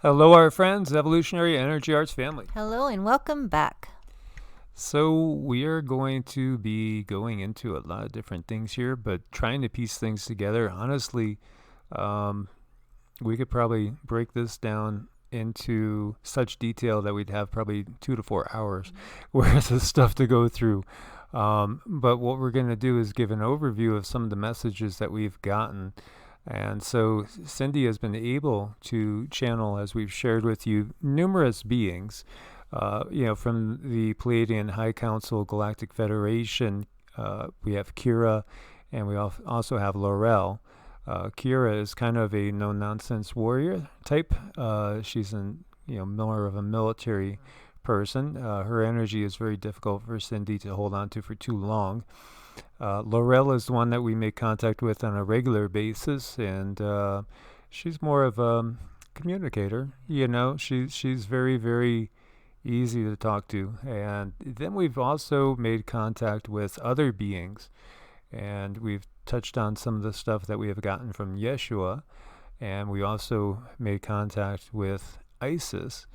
Hello, our friends, Evolutionary Energy Arts family. Hello and welcome back. So, we are going to be going into a lot of different things here, but trying to piece things together. Honestly, um, we could probably break this down into such detail that we'd have probably 2 to 4 hours worth of stuff to go through. But what we're going to do is give an overview of some of the messages that we've gotten. And so Cindy has been able to channel, as we've shared with you, numerous beings, from the Pleiadian High Council Galactic Federation. We have Kira, and we also have Laurel. Kira is kind of a no-nonsense warrior type. She's more of a military person. Her energy is very difficult for Cindy to hold on to for too long. Laurel is the one that we make contact with on a regular basis, and she's more of a communicator. She's very, very easy to talk to. And then we've also made contact with other beings, and we've touched on some of the stuff that we have gotten from Yeshua, and we also made contact with Isis.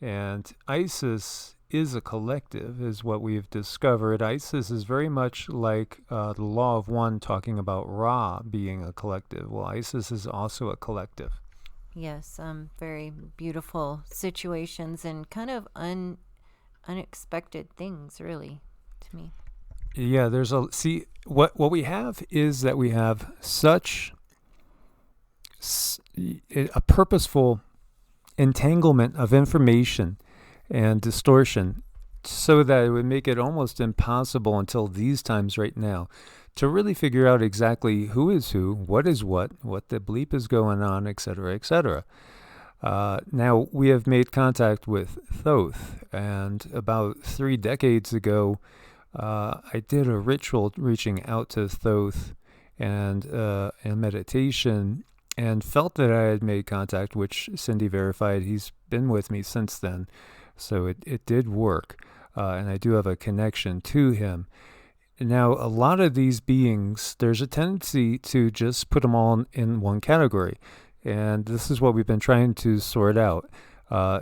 And Isis is a collective, is what we've discovered. Isis is very much like the Law of One, talking about Ra being a collective. Well, Isis is also a collective. Yes, very beautiful situations and kind of unexpected things, really, to me. Yeah, what we have is that we have such a purposeful entanglement of information and distortion, so that it would make it almost impossible until these times right now to really figure out exactly who is who, what is what the bleep is going on, etc., etc. Now, we have made contact with Thoth, and about 3 decades ago, I did a ritual reaching out to Thoth and meditation, and felt that I had made contact, which Cindy verified. He's been with me since then, so it did work, and I do have a connection to him. Now, a lot of these beings, there's a tendency to just put them all in one category, and this is what we've been trying to sort out. Are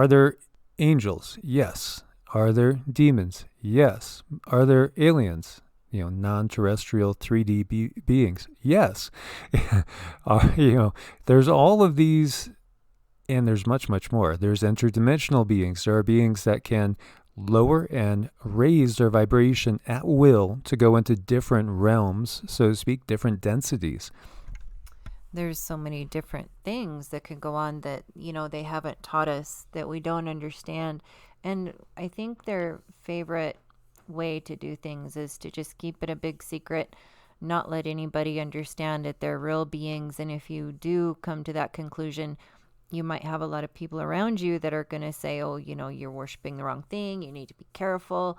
there angels? Yes. Are there demons? Yes. Are there aliens? Non-terrestrial 3D beings? Yes. There's all of these, and there's much, much more. There's interdimensional beings. There are beings that can lower and raise their vibration at will to go into different realms, so to speak, different densities. There's so many different things that can go on that, they haven't taught us, that we don't understand. And I think their favorite way to do things is to just keep it a big secret, not let anybody understand that they're real beings. And if you do come to that conclusion, you might have a lot of people around you that are going to say, oh, you're worshiping the wrong thing. You need to be careful,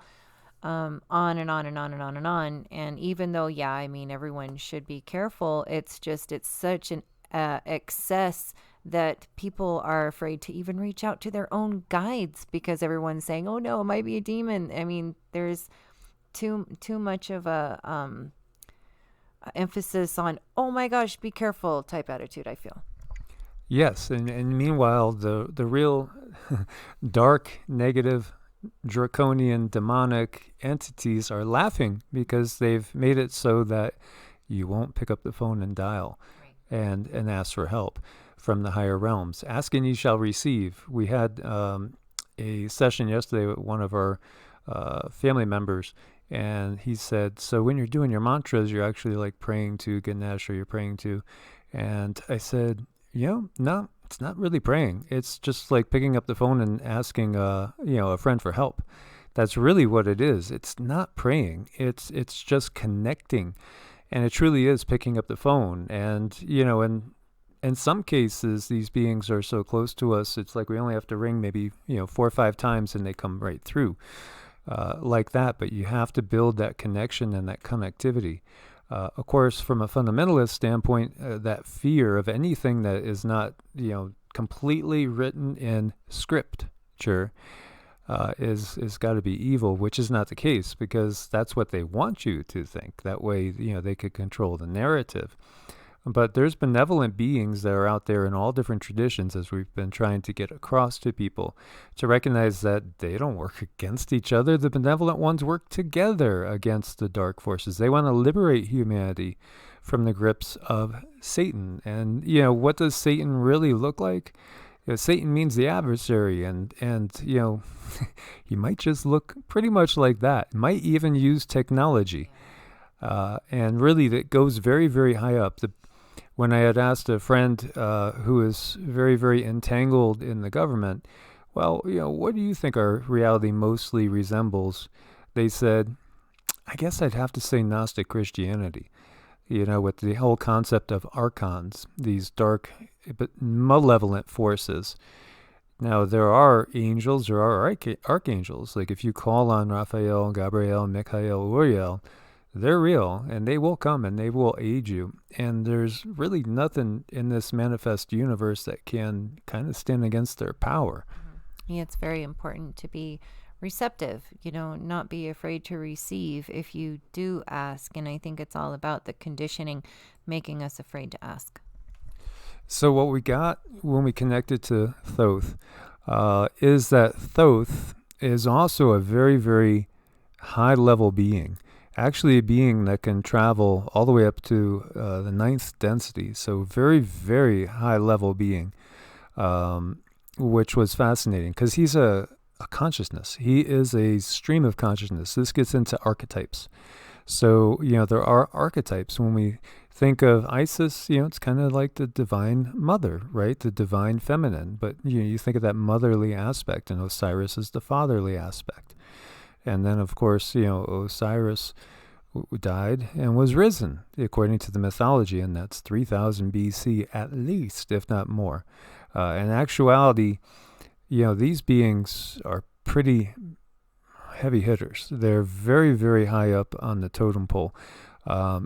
on and on and on and on and on. And even though, everyone should be careful, it's such an excess that people are afraid to even reach out to their own guides, because everyone's saying, oh no, it might be a demon. There's too much of a emphasis on, oh my gosh, be careful type attitude, I feel. Yes, and meanwhile, the real dark, negative, draconian, demonic entities are laughing, because they've made it so that you won't pick up the phone and dial, right, and ask for help from the higher realms. Ask and ye shall receive. We had a session yesterday with one of our family members, and he said, so when you're doing your mantras, you're actually like praying to Ganesh, or you're praying to, and I said, no, it's not really praying. It's just like picking up the phone and asking, a friend for help. That's really what it is. It's not praying. It's just connecting, and it truly is picking up the phone. And in some cases, these beings are so close to us, it's like we only have to ring maybe 4 or 5 times, and they come right through, like that. But you have to build that connection and that connectivity. Of course, from a fundamentalist standpoint, that fear of anything that is not, completely written in scripture is got to be evil, which is not the case, because that's what they want you to think. That way, they could control the narrative. But there's benevolent beings that are out there in all different traditions, as we've been trying to get across to people, to recognize that they don't work against each other. The benevolent ones work together against the dark forces. They want to liberate humanity from the grips of Satan. And, what does Satan really look like? Satan means the adversary, and he might just look pretty much like that. Might even use technology. And really, that goes very, very high up. When I had asked a friend who is very, very entangled in the government, well, what do you think our reality mostly resembles? They said, I guess I'd have to say Gnostic Christianity, with the whole concept of archons, these dark but malevolent forces. Now, there are angels, there are archangels. Like if you call on Raphael, Gabriel, Michael, Uriel, they're real, and they will come and they will aid you. And there's really nothing in this manifest universe that can kind of stand against their power. Yeah, it's very important to be receptive, not be afraid to receive if you do ask. And I think it's all about the conditioning making us afraid to ask. So what we got when we connected to Thoth is that Thoth is also a very, very high-level being. Actually a being that can travel all the way up to the 9th density. So very, very high-level being, which was fascinating because he's a consciousness. He is a stream of consciousness. This gets into archetypes. So, there are archetypes. When we think of Isis, it's kind of like the divine mother, right? The divine feminine. But, you think of that motherly aspect, and Osiris is the fatherly aspect. And then, of course, Osiris died and was risen, according to the mythology, and that's 3000 BC at least, if not more. In actuality, these beings are pretty heavy hitters. They're very, very high up on the totem pole.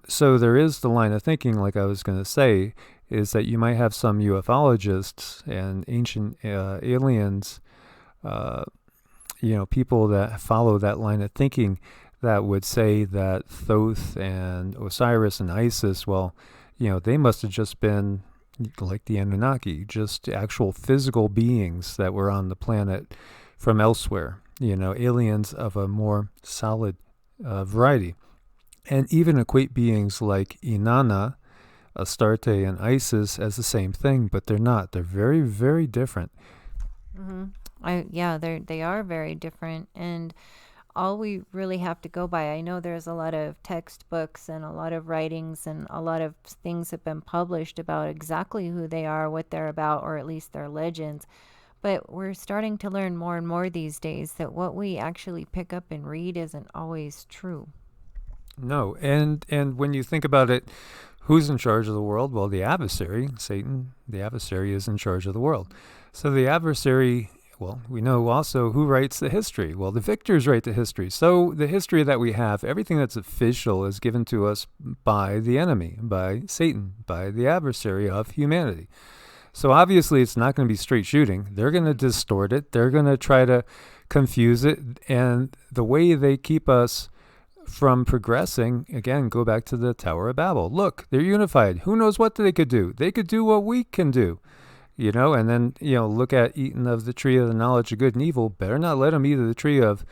So there is the line of thinking, like I was going to say, is that you might have some ufologists and ancient aliens, people that follow that line of thinking that would say that Thoth and Osiris and Isis, well, they must have just been like the Anunnaki, just actual physical beings that were on the planet from elsewhere, aliens of a more solid variety. And even equate beings like Inanna, Astarte, and Isis as the same thing, but they're not. They're very, very different. Mm-hmm. They are very different, and all we really have to go by, I know there's a lot of textbooks and a lot of writings and a lot of things have been published about exactly who they are, what they're about, or at least their legends. But we're starting to learn more and more these days that what we actually pick up and read isn't always true. No, and when you think about it, who's in charge of the world? Well, the adversary, Satan, the adversary is in charge of the world. So the adversary, well, we know also who writes the history. Well, the victors write the history. So the history that we have, everything that's official is given to us by the enemy, by Satan, by the adversary of humanity. So obviously it's not going to be straight shooting. They're going to distort it. They're going to try to confuse it. And the way they keep us from progressing, again, go back to the Tower of Babel. Look, they're unified. Who knows what they could do? They could do what we can do, and then, look at eating of the tree of the knowledge of good and evil. Better not let them eat of the tree of,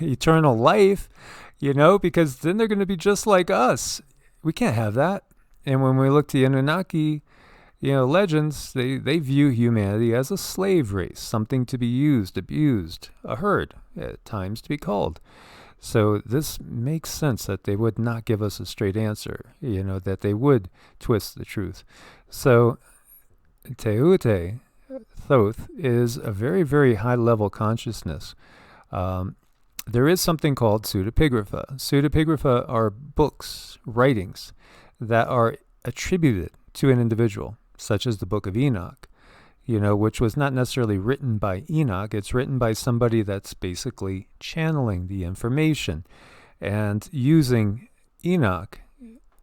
eternal life, because then they're going to be just like us. We can't have that. And when we look to the Anunnaki, legends, they view humanity as a slave race, something to be used, abused, a herd, at times to be called. So this makes sense that they would not give us a straight answer, that they would twist the truth. So Teute, Thoth, is a very, very high-level consciousness. There is something called pseudepigrapha. Pseudepigrapha are books, writings, that are attributed to an individual, such as the Book of Enoch, which was not necessarily written by Enoch. It's written by somebody that's basically channeling the information and using Enoch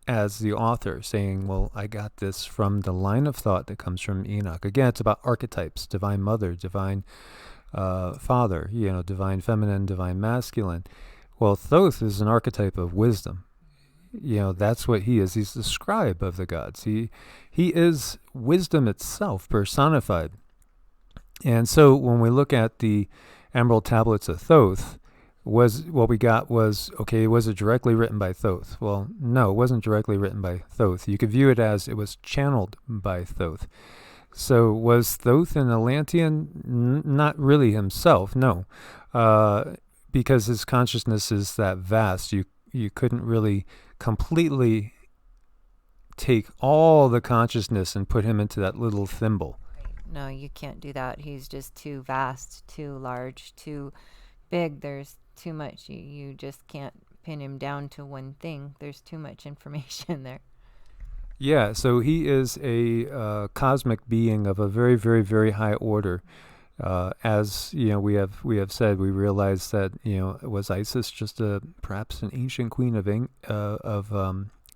as the author, saying, well, I got this from the line of thought that comes from Enoch. Again, it's about archetypes, divine mother, divine father, divine feminine, divine masculine. Well, Thoth is an archetype of wisdom. That's what he is. He's the scribe of the gods. He is wisdom itself personified. And so when we look at the Emerald Tablets of Thoth, was it directly written by Thoth? Well, no, it wasn't directly written by Thoth. You could view it as it was channeled by Thoth. So was Thoth an Atlantean? Not really himself, no. Because his consciousness is that vast, you couldn't really completely take all the consciousness and put him into that little thimble. No, you can't do that. He's just too vast, too large, too big. There's too much. You just can't pin him down to one thing. There's too much information there. Yeah, so he is a cosmic being of a very, very, very high order. As we have said, we realize that was Isis just perhaps an ancient queen of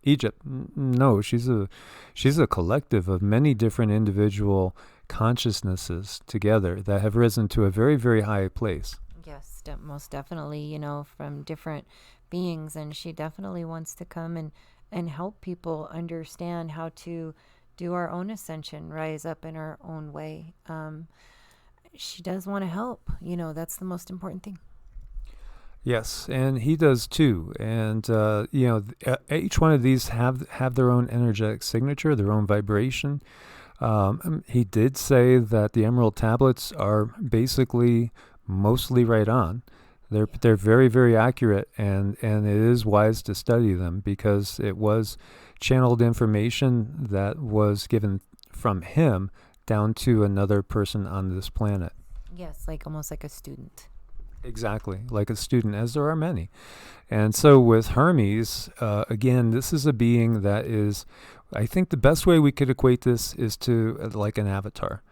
Egypt? No, she's a collective of many different individual consciousnesses together that have risen to a very, very high place. Yes, most definitely. From different beings, and she definitely wants to come and help people understand how to do our own ascension, rise up in our own way. She does want to help. That's the most important thing. Yes, and he does too. And each one of these have their own energetic signature, their own vibration. He did say that the Emerald Tablets are basically mostly right on. They're very, very accurate, and it is wise to study them because it was channeled information that was given from him down to another person on this planet. Yes, almost like a student. Exactly, like a student, as there are many. And so with Hermes, again, this is a being that is, I think the best way we could equate this is to like an avatar.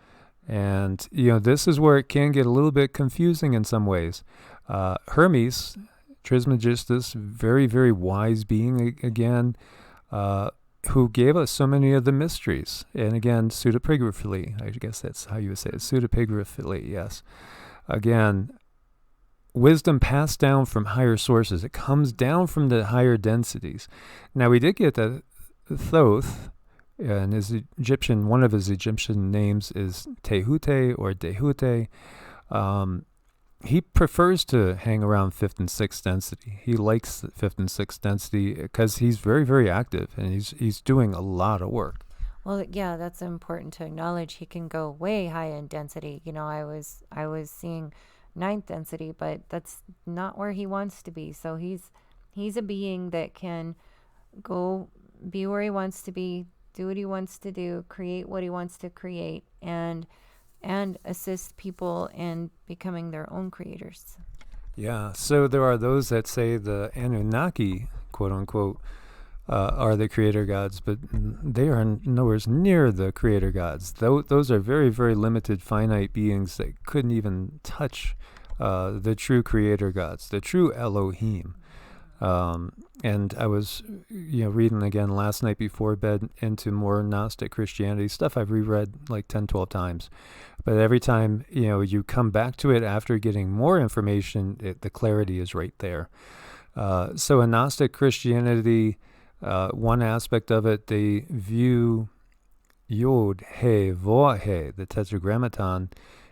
And, this is where it can get a little bit confusing in some ways. Hermes, Trismegistus, very, very wise being again, who gave us so many of the mysteries. And again, pseudepigraphically, I guess that's how you would say it, pseudepigraphically, yes. Again, wisdom passed down from higher sources. It comes down from the higher densities. Now, we did get that Thoth, and one of his Egyptian names is Tehute or Dehute. He prefers to hang around 5th and 6th density. He likes 5th and 6th density because he's very, very active and he's doing a lot of work. Well, yeah, that's important to acknowledge. He can go way high in density. I was seeing 9th density, but that's not where he wants to be. So he's a being that can go be where he wants to be, do what he wants to do, create what he wants to create, and assist people in becoming their own creators. Yeah, so there are those that say the Anunnaki, quote unquote, are the creator gods, but they are nowhere near the creator gods. Those are very, very limited, finite beings that couldn't even touch the true creator gods, the true Elohim. And I was, reading again last night before bed into more Gnostic Christianity, stuff I've reread like 10, 12 times. But every time, you come back to it after getting more information, the clarity is right there. So in Gnostic Christianity, one aspect of it, they view Yod, He, Vo, He, the Tetragrammaton,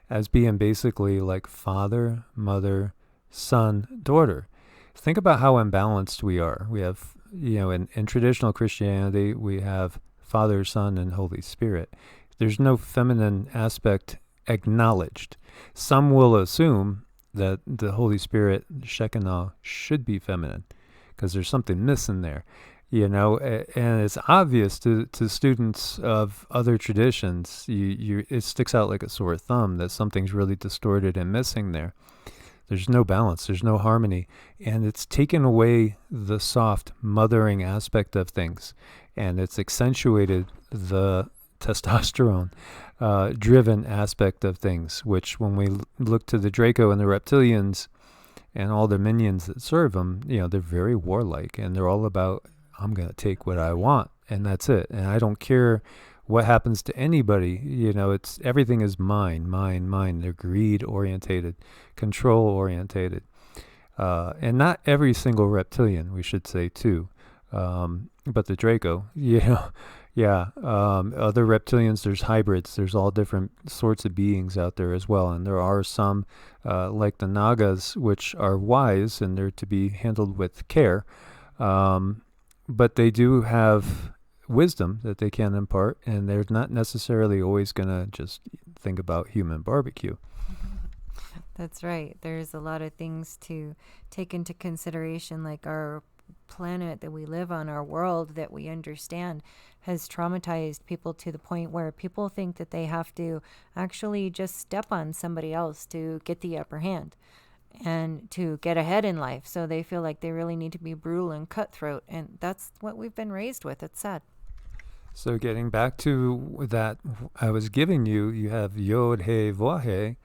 as being basically like father, mother, son, daughter. Think about how imbalanced we are. We have, in traditional Christianity, we have Father, Son, and Holy Spirit. There's no feminine aspect acknowledged. Some will assume that the Holy Spirit, Shekinah, should be feminine because there's something missing there. And it's obvious to students of other traditions. It sticks out like a sore thumb that something's really distorted and missing there. There's no balance. There's no harmony. And it's taken away the soft mothering aspect of things. And it's accentuated the testosterone driven aspect of things, which when we look to the Draco and the reptilians and all the minions that serve them, they're very warlike. And they're all about, I'm going to take what I want. And that's it. And I don't care what happens to anybody. It's everything is mine. They're greed orientated, control orientated, and not every single reptilian, we should say too. But the Draco, yeah. Other reptilians, there's hybrids. There's all different sorts of beings out there as well. And there are some, like the Nagas, which are wise and they're to be handled with care. But they do have wisdom that they can impart, and they're not necessarily always going to just think about human barbecue. That's right. There's a lot of things to take into consideration, like our planet that we live on, our world that we understand has traumatized people to the point where people think that they have to actually just step on somebody else to get the upper hand and to get ahead in life. So they feel like they really need to be brutal and cutthroat. And that's what we've been raised with. It's sad. So getting back to that I was giving you, you have Yod He Vah He,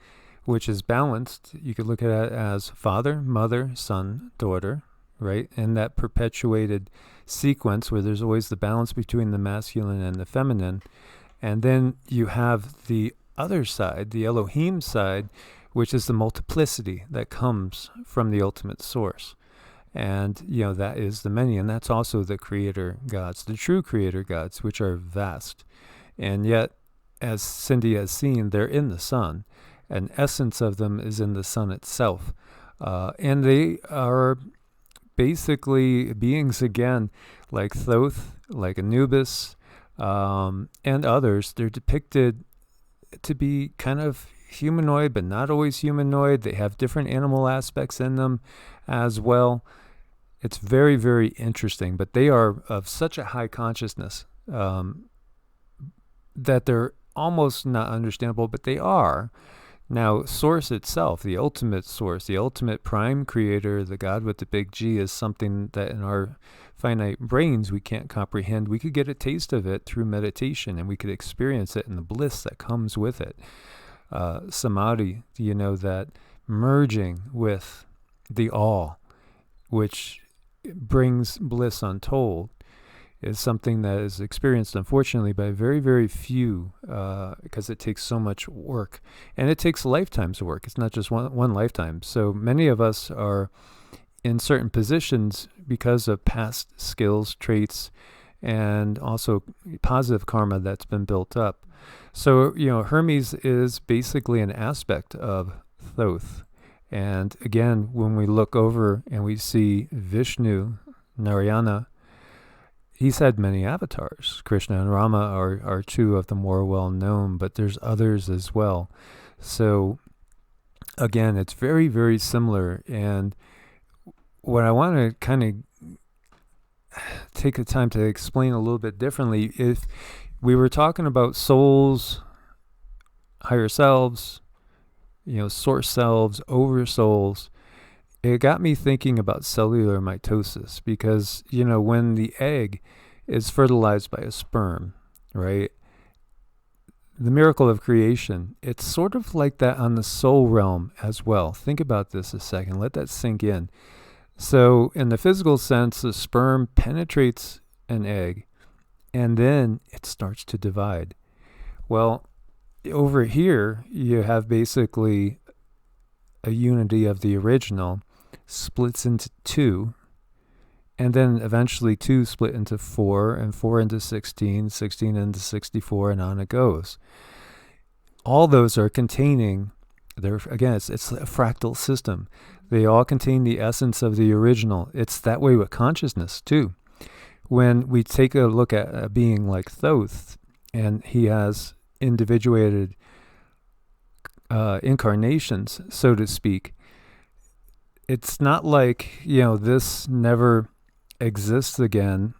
which is balanced. You could look at it as father, mother, son, daughter, right? And that perpetuated sequence where there's always the balance between the masculine and the feminine. And then you have the other side, the Elohim side, which is the multiplicity that comes from the ultimate source. And, that is the many. And that's also the creator gods, the true creator gods, which are vast. And yet, as Cindy has seen, they're in the sun. An essence of them is in the sun itself. And they are basically beings, again, like Thoth, like Anubis, and others. They're depicted to be kind of humanoid, but not always humanoid. They have different animal aspects in them as well. It's very, very interesting, but they are of such a high consciousness that they're almost not understandable, but they are. Now, source itself, the ultimate source, the ultimate prime creator, the God with the big G, is something that in our finite brains we can't comprehend. We could get a taste of it through meditation, and we could experience it in the bliss that comes with it. Samadhi, that merging with the all, which brings bliss untold, is something that is experienced, unfortunately, by very, very few, because it takes so much work. And it takes lifetimes of work. It's not just one lifetime. So many of us are in certain positions because of past skills, traits, and also positive karma that's been built up. So, Hermes is basically an aspect of Thoth. And again, when we look over and we see Vishnu, Narayana, he's had many avatars. Krishna and Rama are two of the more well-known, but there's others as well. So again, it's very, very similar. And what I want to kind of take the time to explain a little bit differently, if we were talking about souls, higher selves, source selves, oversouls, it got me thinking about cellular mitosis, because, when the egg is fertilized by a sperm, right? The miracle of creation, it's sort of like that on the soul realm as well. Think about this a second. Let that sink in. So in the physical sense, the sperm penetrates an egg, and then it starts to divide. Well, over here, you have basically a unity of the original, splits into two, and then eventually two split into four, and four into 16, 16 into 64, and on it goes. All those are containing, again, it's a fractal system. They all contain the essence of the original. It's that way with consciousness too. When we take a look at a being like Thoth, and he has individuated incarnations, so to speak, it's not like, this never exists again.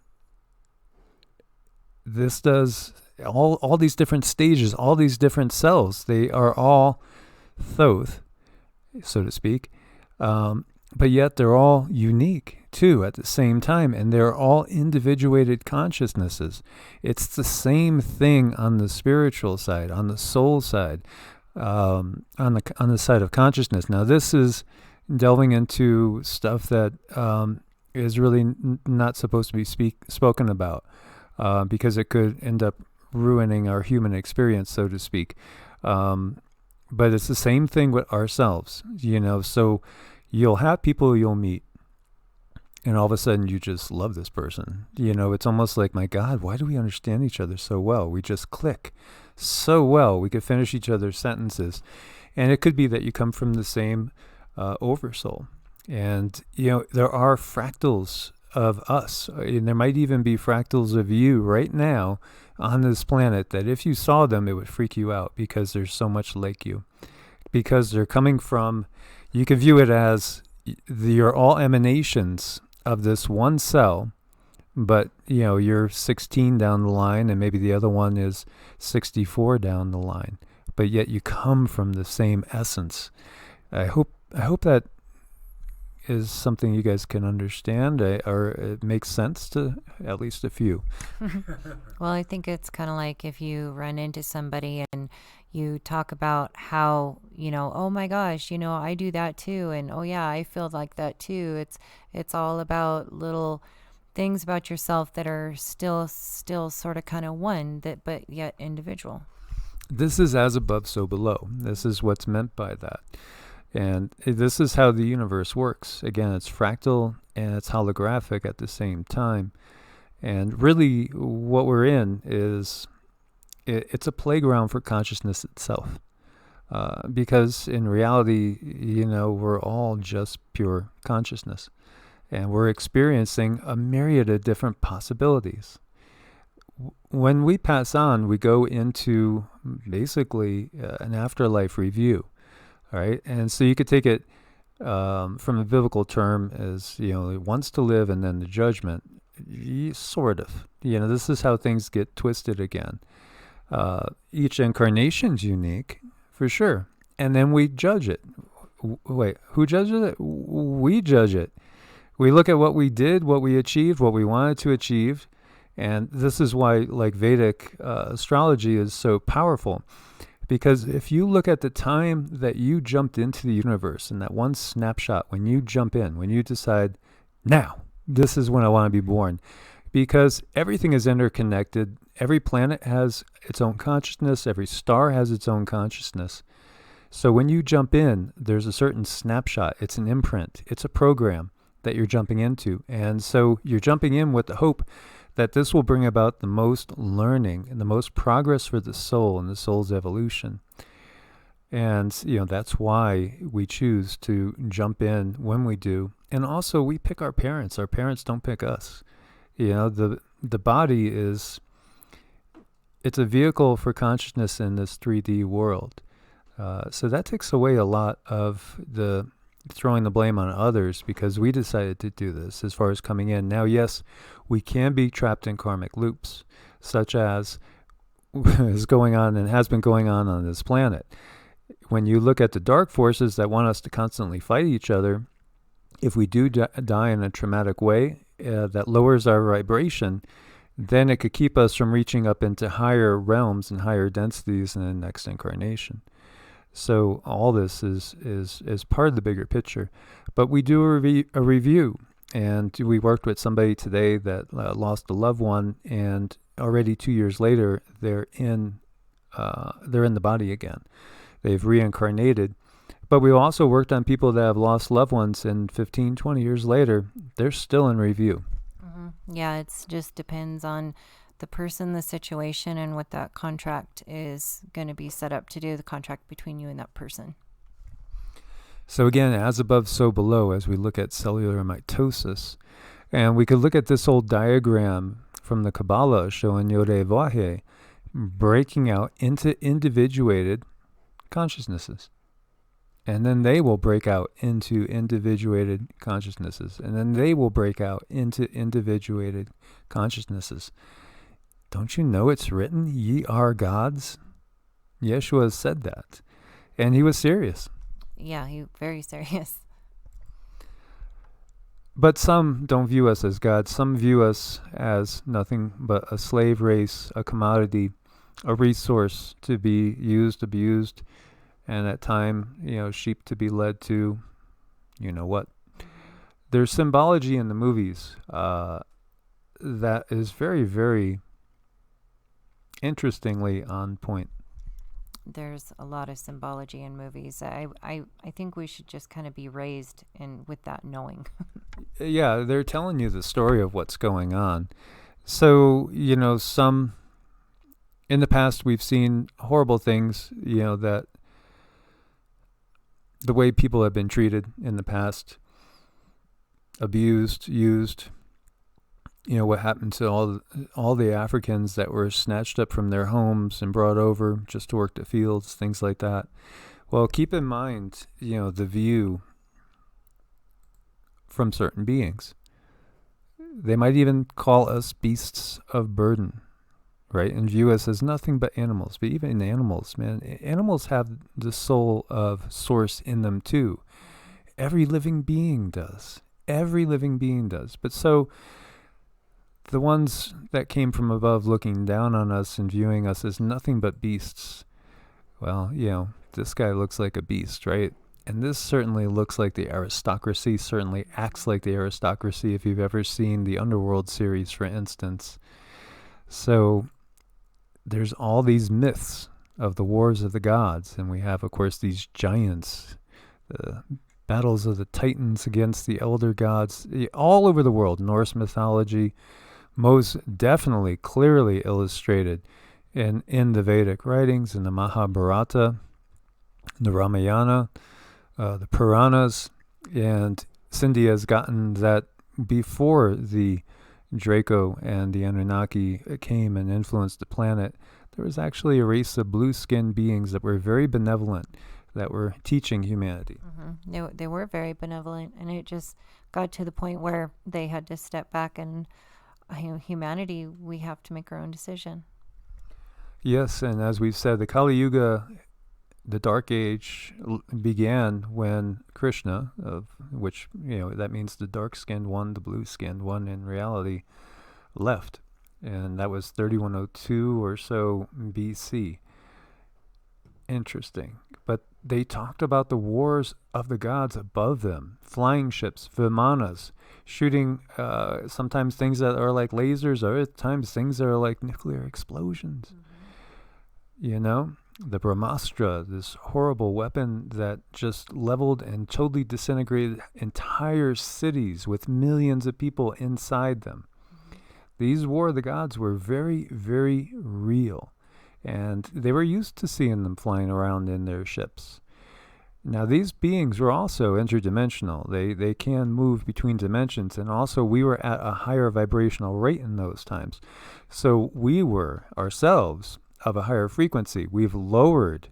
This does all these different stages, all these different cells. They are all Thoth, so to speak. But yet they're all unique too at the same time, and they're all individuated consciousnesses. It's the same thing on the spiritual side, on the soul side, on the side of consciousness. Now, this is delving into stuff that is really not supposed to be spoken about, because it could end up ruining our human experience, so to speak. But it's the same thing with ourselves, So you'll have people you'll meet, And all of a sudden you just love this person. It's almost like, my God, why do we understand each other so well? We just click so well. We could finish each other's sentences. And it could be that you come from the same oversoul. And, there are fractals of us. And there might even be fractals of you right now on this planet that if you saw them, it would freak you out because there's so much like you. Because they're coming from, you can view it as you're all emanations of this one cell, but, you're 16 down the line and maybe the other one is 64 down the line. But yet you come from the same essence. I hope that is something you guys can understand, or it makes sense to at least a few. Well, I think it's kind of like if you run into somebody and you talk about how, oh my gosh, I do that too. And oh yeah, I feel like that too. It's all about little things about yourself that are still sort of kind of one, but yet individual. This is as above, so below. This is what's meant by that. And this is how the universe works. Again, it's fractal and it's holographic at the same time. And really what we're in is, it's a playground for consciousness itself. Because in reality, we're all just pure consciousness. And we're experiencing a myriad of different possibilities. When we pass on, we go into basically an afterlife review. All right. And so you could take it from a biblical term as, once to live and then the judgment. Sort of. This is how things get twisted again. Each incarnation's unique, for sure. And then we judge it. Wait, who judges it? We judge it. We look at what we did, what we achieved, what we wanted to achieve. And this is why, like, Vedic astrology is so powerful. Because if you look at the time that you jumped into the universe, in that one snapshot, when you jump in, when you decide, now, this is when I want to be born. Because everything is interconnected. Every planet has its own consciousness. Every star has its own consciousness. So when you jump in, there's a certain snapshot. It's an imprint. It's a program that you're jumping into. And so you're jumping in with the hope that this will bring about the most learning and the most progress for the soul and the soul's evolution. And, that's why we choose to jump in when we do. And also we pick our parents. Our parents don't pick us. The body it's a vehicle for consciousness in this 3D world. So that takes away a lot of the throwing the blame on others because we decided to do this as far as coming in. Now, yes, we can be trapped in karmic loops, such as is going on and has been going on this planet. When you look at the dark forces that want us to constantly fight each other, if we do die in a traumatic way that lowers our vibration, then it could keep us from reaching up into higher realms and higher densities in the next incarnation. So all this is part of the bigger picture. But we do a review, and we worked with somebody today that lost a loved one, and already 2 years later, they're in the body again. They've reincarnated. But we also worked on people that have lost loved ones, and 15, 20 years later, they're still in review. Mm-hmm. Yeah, it just depends on the person, the situation, and what that contract is going to be set up to do, the contract between you and that person. So again, as above, so below, as we look at cellular mitosis. And we could look at this old diagram from the Kabbalah showing Yod-Heh-Vav-Heh breaking out into individuated consciousnesses. And then they will break out into individuated consciousnesses. And then they will break out into individuated consciousnesses. Don't you know it's written, ye are gods? Yeshua said that. And he was serious. Yeah, he very serious. But some don't view us as gods. Some view us as nothing but a slave race, a commodity, a resource to be used, abused, and at time, sheep to be led to, what. There's symbology in the movies that is very, very interestingly on point. There's a lot of symbology in movies. I think we should just kind of be raised with that knowing. Yeah, they're telling you the story of what's going on. So, some in the past we've seen horrible things, that the way people have been treated in the past, abused, used, what happened to all the Africans that were snatched up from their homes and brought over just to work the fields, things like that. Well, keep in mind, the view from certain beings. They might even call us beasts of burden, right? And view us as nothing but animals. But even animals, man, animals have the soul of source in them too. Every living being does. Every living being does. But so the ones that came from above looking down on us and viewing us as nothing but beasts, well, this guy looks like a beast, right? And this certainly looks like the aristocracy, certainly acts like the aristocracy if you've ever seen the Underworld series, for instance. So there's all these myths of the wars of the gods, and we have, of course, these giants, the battles of the Titans against the elder gods, all over the world. Norse mythology, most definitely clearly illustrated in the Vedic writings, in the Mahabharata, the Ramayana, the Puranas, and Cindy has gotten that before the Draco and the Anunnaki came and influenced the planet, there was actually a race of blue-skinned beings that were very benevolent, that were teaching humanity. Mm-hmm. They were very benevolent, and it just got to the point where they had to step back, and humanity, we have to make our own decision. Yes, and as we've said, the Kali Yuga, the Dark Age, began when Krishna, of which, that means the dark-skinned one, the blue-skinned one in reality, left. And that was 3102 or so BC. Interesting. But they talked about the wars of the gods above them, flying ships, Vimanas, shooting sometimes things that are like lasers, or at times things that are like nuclear explosions. Mm-hmm. The Brahmastra, this horrible weapon that just leveled and totally disintegrated entire cities with millions of people inside them. Mm-hmm. These war of the gods were very, very real, and they were used to seeing them flying around in their ships. Now, these beings were also interdimensional. They can move between dimensions, and also we were at a higher vibrational rate in those times. So we were ourselves of a higher frequency. We've lowered.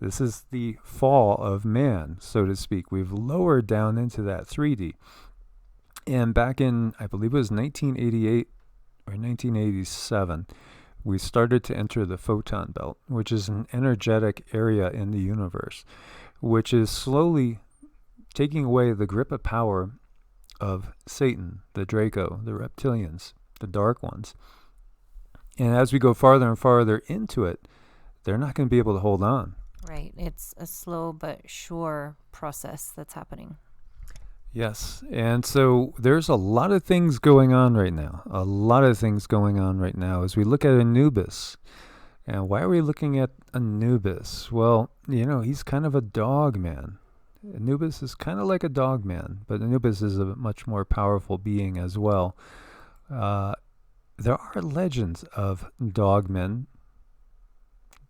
This is the fall of man, so to speak. We've lowered down into that 3D. And back in, I believe it was 1988 or 1987, we started to enter the photon belt, which is an energetic area in the universe, which is slowly taking away the grip of power of Satan, the Draco, the reptilians, the dark ones. And as we go farther and farther into it, they're not going to be able to hold on. Right. It's a slow but sure process that's happening. Yes. And so there's a lot of things going on right now. A lot of things going on right now as we look at Anubis. And why are we looking at Anubis? Well, he's kind of a dog man. Anubis is kind of like a dog man, but Anubis is a much more powerful being as well. There are legends of dogmen,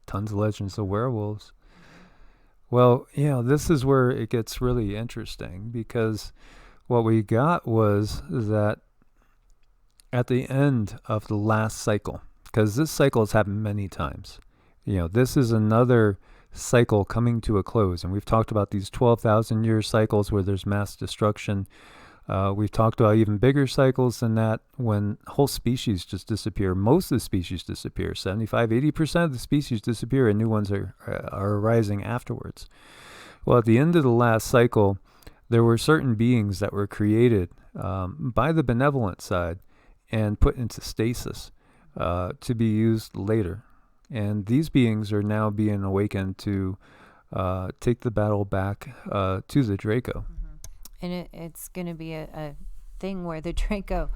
tons of legends of werewolves. Well, this is where it gets really interesting, because what we got was that at the end of the last cycle, because this cycle has happened many times, this is another cycle coming to a close. And we've talked about these 12,000 year cycles where there's mass destruction. We've talked about even bigger cycles than that, when whole species just disappear. Most of the species disappear. 75-80% of the species disappear, and new ones are arising afterwards. Well, at the end of the last cycle, there were certain beings that were created by the benevolent side and put into stasis to be used later. And these beings are now being awakened to take the battle back to the Draco. And it's going to be a thing where the Draco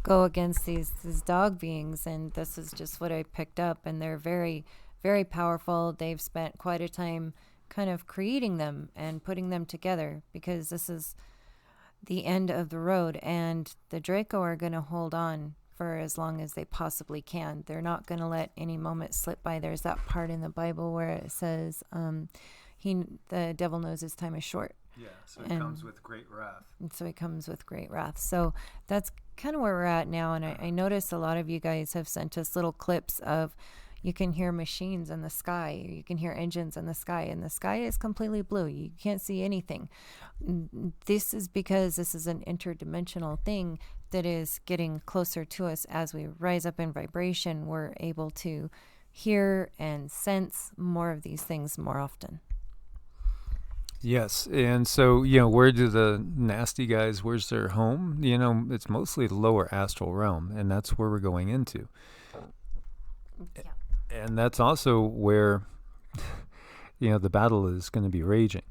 go against these dog beings, and this is just what I picked up, and they're very, very powerful. They've spent quite a time kind of creating them and putting them together, because the end of the road, and the Draco are going to hold on for as long as they possibly can. They're not going to let any moment slip by. There's that part in the Bible where it says, the devil knows his time is short. Yeah, so it comes with great wrath. And so he comes with great wrath. So that's kind of where we're at now. And I notice a lot of you guys have sent us little clips of, you can hear machines in the sky, or you can hear engines in the sky, and the sky is completely blue. You can't see anything. This is because this is an interdimensional thing that is getting closer to us. As we rise up in vibration, we're able to hear and sense more of these things more often. Yes, and so, where do the nasty guys, where's their home? It's mostly the lower astral realm, and that's where we're going into. Yeah. And that's also where, the battle is going to be raging.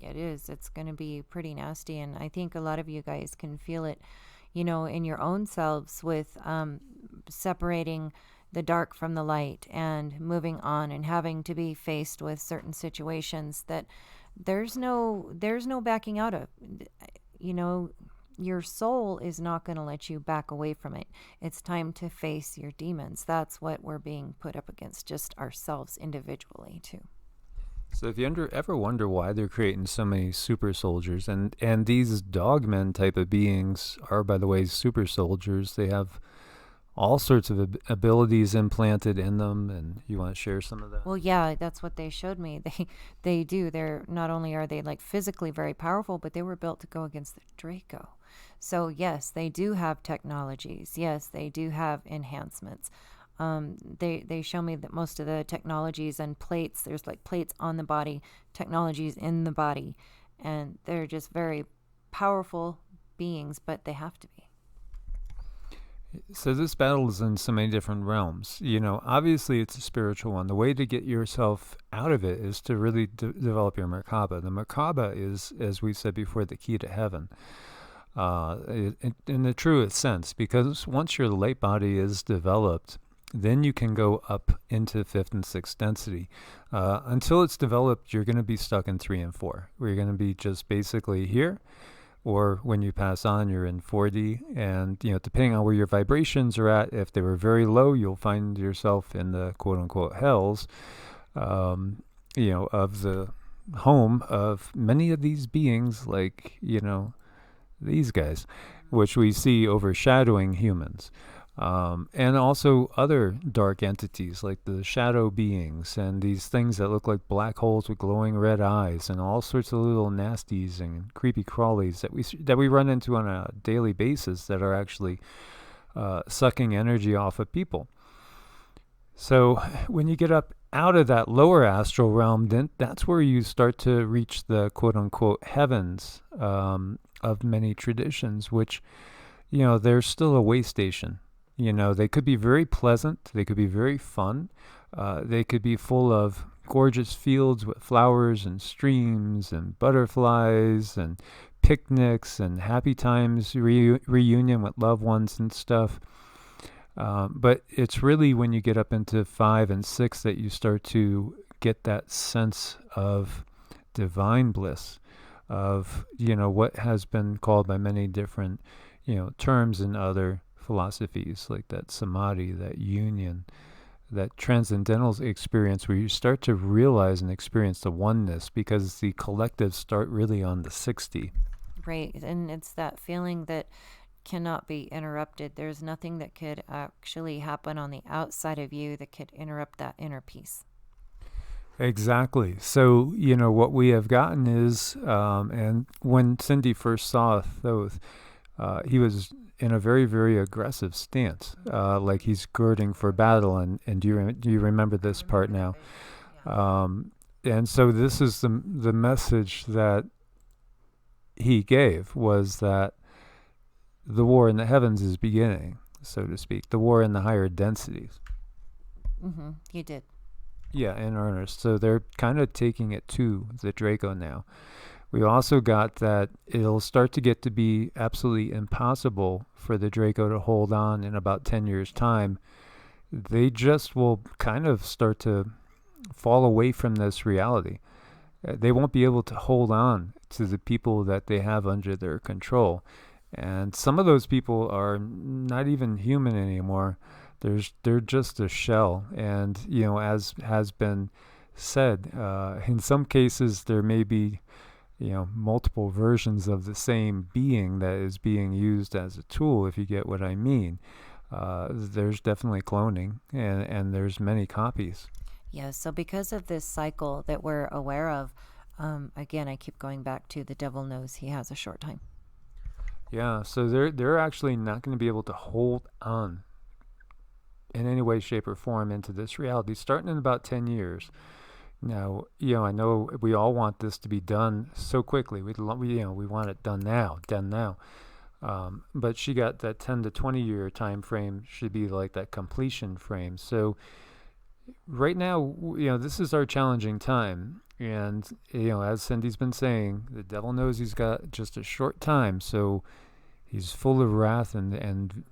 It is. It's going to be pretty nasty, and I think a lot of you guys can feel it, in your own selves with separating the dark from the light and moving on and having to be faced with certain situations that there's no backing out of. Your soul is not going to let you back away from it. It's time to face your demons. That's what we're being put up against, just ourselves individually too. So if you ever wonder why they're creating so many super soldiers, and these dogmen type of beings are, by the way, super soldiers. They have all sorts of abilities implanted in them, and you want to share some of that? Well, yeah, that's what they showed me. They do. They're not only are they like physically very powerful, but they were built to go against the Draco. So yes, they do have technologies. Yes, they do have enhancements. They show me that most of the technologies and plates, there's like plates on the body, technologies in the body, and they're just very powerful beings, but they have to be. So this battle is in so many different realms. Obviously it's a spiritual one. The way to get yourself out of it is to really develop your merkaba. The merkaba is, as we said before, the key to heaven. In the truest sense, because once your light body is developed, then you can go up into 5th and 6th density. Until it's developed, you're going to be stuck in 3 and 4, where you're going to be just basically here, or when you pass on, you're in 4D. And, depending on where your vibrations are at, if they were very low, you'll find yourself in the quote-unquote hells, of the home of many of these beings, like, these guys, which we see overshadowing humans. And also other dark entities like the shadow beings and these things that look like black holes with glowing red eyes and all sorts of little nasties and creepy crawlies that we run into on a daily basis that are actually sucking energy off of people. So when you get up out of that lower astral realm, then that's where you start to reach the quote-unquote heavens of many traditions, which, they're still a way station. They could be very pleasant. They could be very fun. They could be full of gorgeous fields with flowers and streams and butterflies and picnics and happy times, reunion with loved ones and stuff. But it's really when you get up into 5 and 6 that you start to get that sense of divine bliss, of, what has been called by many different, terms in other philosophies, like that samadhi, that union, that transcendental experience where you start to realize and experience the oneness, because the collectives start really on the 60. Right, and it's that feeling that cannot be interrupted. There's nothing that could actually happen on the outside of you that could interrupt that inner peace. Exactly. So, what we have gotten is, and when Cindy first saw Thoth, he was in a very, very aggressive stance, like he's girding for battle. And do you remember this part now? And so this is the message that he gave, was that the war in the heavens is beginning, so to speak, the war in the higher densities. He did. Yeah, in earnest. So they're kind of taking it to the Draco now. We also got that it'll start to get to be absolutely impossible for the Draco to hold on in about 10 years' time. They just will kind of start to fall away from this reality. they won't be able to hold on to the people that they have under their control. And some of those people are not even human anymore. They're just a shell. And, as has been said, in some cases there may be, multiple versions of the same being that is being used as a tool, if you get what I mean. There's definitely cloning, and there's many copies. Yeah, so because of this cycle that we're aware of, again, I keep going back to the devil knows he has a short time. Yeah, so they're actually not going to be able to hold on in any way, shape, or form into this reality, starting in about 10 years. Now, I know we all want this to be done so quickly. We want it done now, done now. But she got that 10 to 20 year time frame should be like that completion frame. So right now, this is our challenging time. And, as Cindy's been saying, the devil knows he's got just a short time. So he's full of wrath, and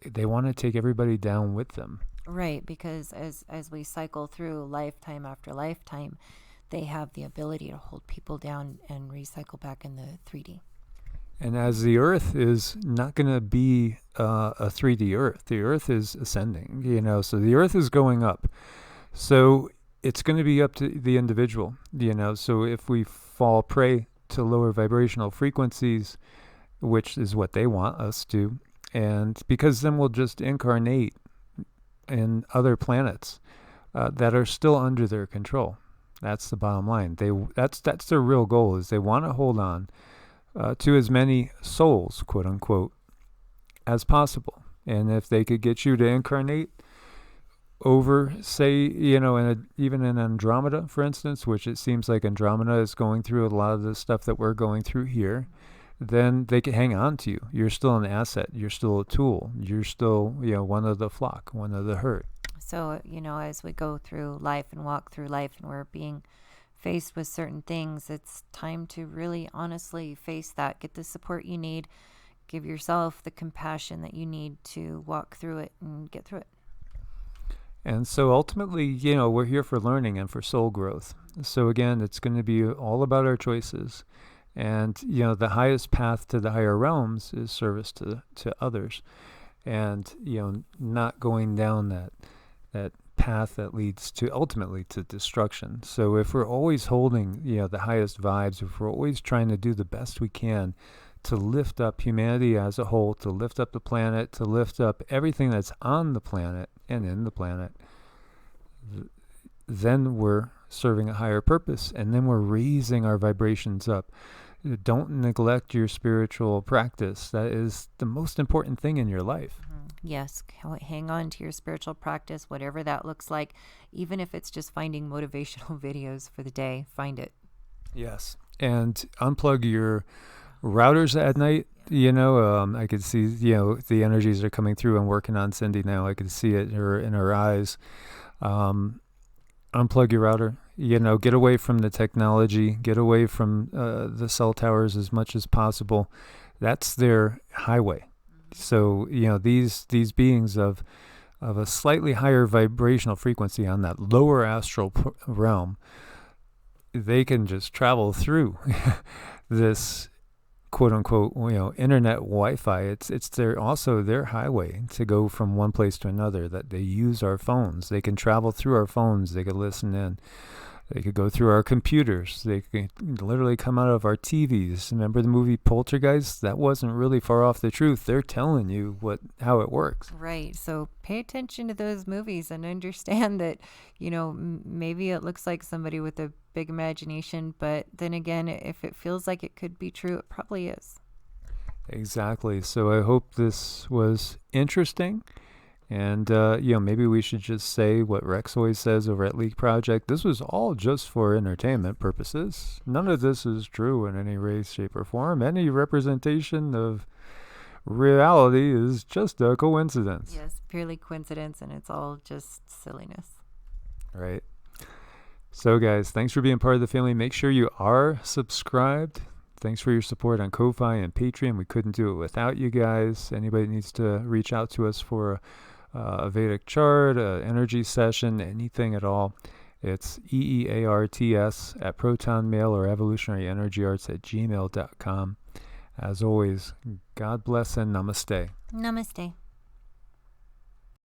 they want to take everybody down with them. Right, because as we cycle through lifetime after lifetime, they have the ability to hold people down and recycle back in the 3D. And as the Earth is not going to be a 3D Earth, the Earth is ascending, so the Earth is going up. So it's going to be up to the individual, so if we fall prey to lower vibrational frequencies, which is what they want us to, and because then we'll just incarnate in other planets that are still under their control. That's the bottom line. That's their real goal, is they want to hold on to as many souls, quote unquote, as possible. And if they could get you to incarnate over, say, even in Andromeda, for instance, which it seems like Andromeda is going through a lot of the stuff that we're going through here, then they can hang on to you. You're still an asset. You're still a tool. You're still, one of the flock, one of the herd. So, as we go through life and walk through life and we're being faced with certain things, it's time to really honestly face that. Get the support you need. Give yourself the compassion that you need to walk through it and get through it. And so ultimately, we're here for learning and for soul growth. So again, it's going to be all about our choices. And, the highest path to the higher realms is service to others. And, not going down that path that leads to ultimately to destruction. So if we're always holding, the highest vibes, if we're always trying to do the best we can to lift up humanity as a whole, to lift up the planet, to lift up everything that's on the planet and in the planet, then we're serving a higher purpose, and then we're raising our vibrations up. Don't neglect your spiritual practice. That is the most important thing in your life. Yes, hang on to your spiritual practice, whatever that looks like. Even if it's just finding motivational videos for the day, find it. Yes, and unplug your routers at night. I could see, the energies are coming through. I'm working on Cindy now. I could see it in her eyes. Unplug your router. Get away from the technology. Get away from the cell towers as much as possible. That's their highway. So, these beings of a slightly higher vibrational frequency on that lower astral realm, they can just travel through this quote unquote, internet Wi-Fi. It's their highway to go from one place to another, that they use our phones. They can travel through our phones. They could listen in. They could go through our computers. They could literally come out of our TVs. Remember the movie Poltergeist? That wasn't really far off the truth. They're telling you how it works. Right. So pay attention to those movies and understand that, maybe it looks like somebody with a big imagination, but then again, if it feels like it could be true, it probably is. Exactly. So I hope this was interesting. And, maybe we should just say what Rex always says over at Leak Project. This was all just for entertainment purposes. None of this is true in any way, shape, or form. Any representation of reality is just a coincidence. Yes, purely coincidence, and it's all just silliness. Right. So, guys, thanks for being part of the family. Make sure you are subscribed. Thanks for your support on Ko-Fi and Patreon. We couldn't do it without you guys. Anybody needs to reach out to us for a Vedic chart, an energy session, anything at all, It's EEARTS at protonmail or evolutionaryenergyarts@gmail.com. As always, God bless and namaste. Namaste.